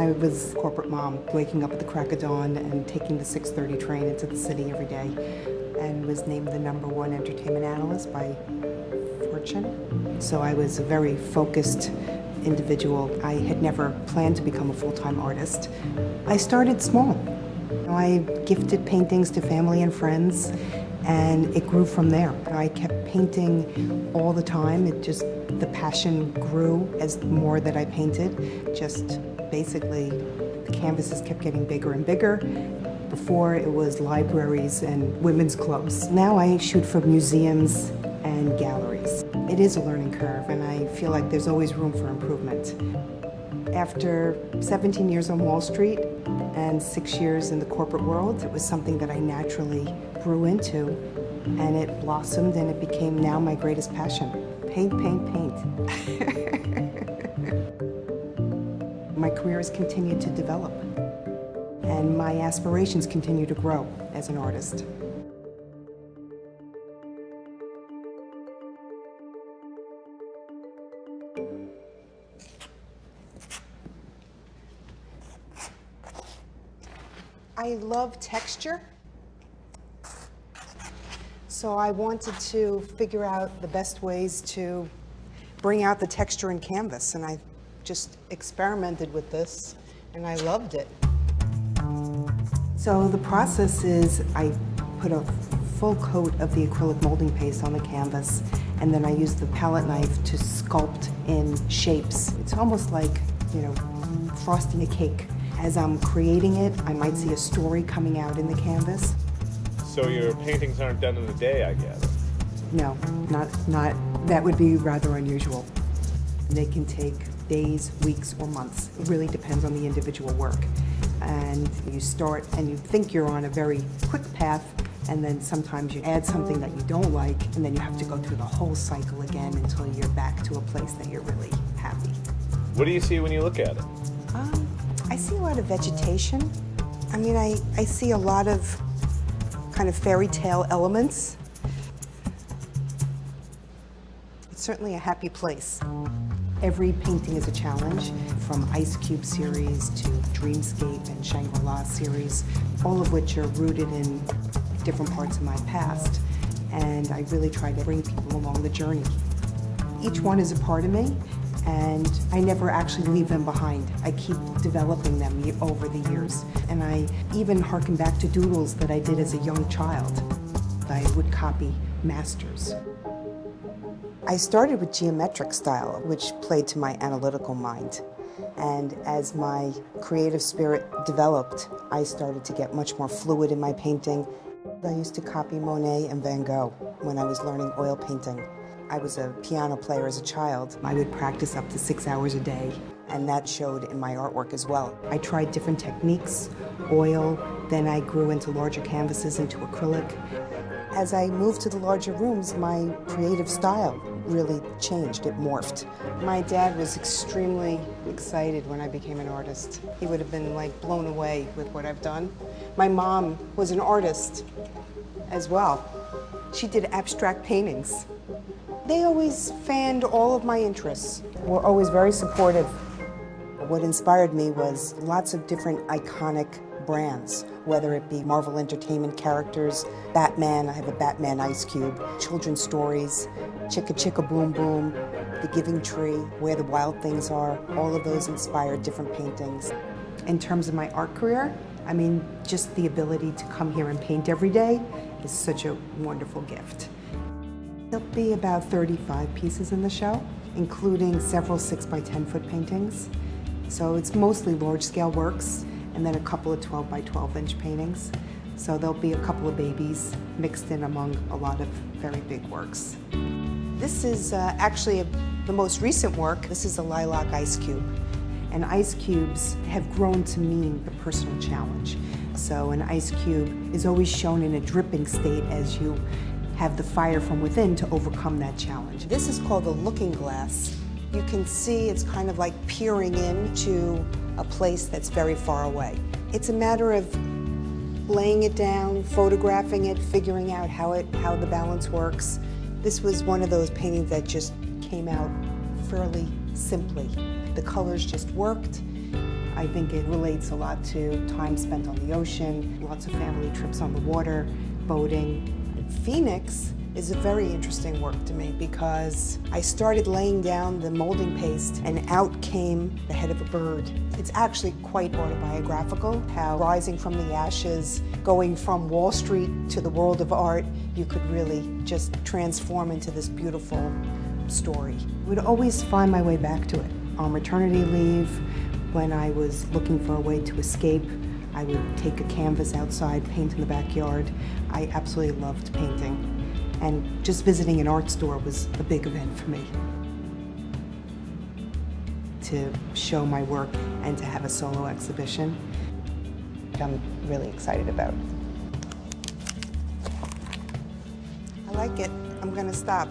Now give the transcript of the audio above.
I was a corporate mom, waking up at the crack of dawn and taking the 6:30 train into the city every day, and was named the #1 entertainment analyst by Fortune. So I was a very focused individual. I had never planned to become a full-time artist. I started small. I gifted paintings to family and friends, and it grew from there. I kept painting all the time. The passion grew as the more that I painted. Just basically, the canvases kept getting bigger and bigger. Before, it was libraries and women's clubs. Now I shoot for museums and galleries. It is a learning curve, and I feel like there's always room for improvement. After 17 years on Wall Street and 6 years in the corporate world, it was something that I naturally grew into, and it blossomed, and it became now my greatest passion. Paint, paint, paint. My career has continued to develop, and my aspirations continue to grow as an artist. I love texture, so I wanted to figure out the best ways to bring out the texture in canvas, and I just experimented with this, and I loved it. So the process is I put a full coat of the acrylic molding paste on the canvas, and then I use the palette knife to sculpt in shapes. It's almost like, frosting a cake. As I'm creating it, I might see a story coming out in the canvas. So your paintings aren't done in a day, I gather? No, not. That would be rather unusual. They can take days, weeks, or months. It really depends on the individual work. And you start and you think you're on a very quick path, and then sometimes you add something that you don't like, and then you have to go through the whole cycle again until you're back to a place that you're really happy. What do you see when you look at it? I see a lot of vegetation. I see a lot of kind of fairy tale elements. It's certainly a happy place. Every painting is a challenge, from Ice Cube series to Dreamscape and Shangri-La series, all of which are rooted in different parts of my past. And I really try to bring people along the journey. Each one is a part of me, and I never actually leave them behind. I keep developing them over the years. And I even harken back to doodles that I did as a young child. I would copy masters. I started with geometric style, which played to my analytical mind. And as my creative spirit developed, I started to get much more fluid in my painting. I used to copy Monet and Van Gogh when I was learning oil painting. I was a piano player as a child. I would practice up to 6 hours a day, and that showed in my artwork as well. I tried different techniques, oil, then I grew into larger canvases, into acrylic. As I moved to the larger rooms, my creative style really changed, it morphed. My dad was extremely excited when I became an artist. He would have been blown away with what I've done. My mom was an artist as well. She did abstract paintings. They always fanned all of my interests, were always very supportive. What inspired me was lots of different iconic brands, whether it be Marvel Entertainment characters, Batman, I have a Batman ice cube, children's stories, Chicka Chicka Boom Boom, The Giving Tree, Where the Wild Things Are, all of those inspired different paintings. In terms of my art career, just the ability to come here and paint every day is such a wonderful gift. There'll be about 35 pieces in the show, including several 6x10-foot paintings. So it's mostly large-scale works, and then a couple of 12x12-inch paintings. So there'll be a couple of babies mixed in among a lot of very big works. This is actually the most recent work. This is a lilac ice cube. And ice cubes have grown to mean the personal challenge. So an ice cube is always shown in a dripping state as you have the fire from within to overcome that challenge. This is called a looking glass. You can see it's kind of like peering into a place that's very far away. It's a matter of laying it down, photographing it, figuring out how the balance works. This was one of those paintings that just came out fairly simply. The colors just worked. I think it relates a lot to time spent on the ocean, lots of family trips on the water, boating. Phoenix is a very interesting work to me because I started laying down the molding paste and out came the head of a bird. It's actually quite autobiographical, how rising from the ashes, going from Wall Street to the world of art, you could really just transform into this beautiful story. I would always find my way back to it. On maternity leave, when I was looking for a way to escape, I would take a canvas outside, paint in the backyard. I absolutely loved painting. And just visiting an art store was a big event for me. To show my work and to have a solo exhibition, I'm really excited about. I like it. I'm gonna stop.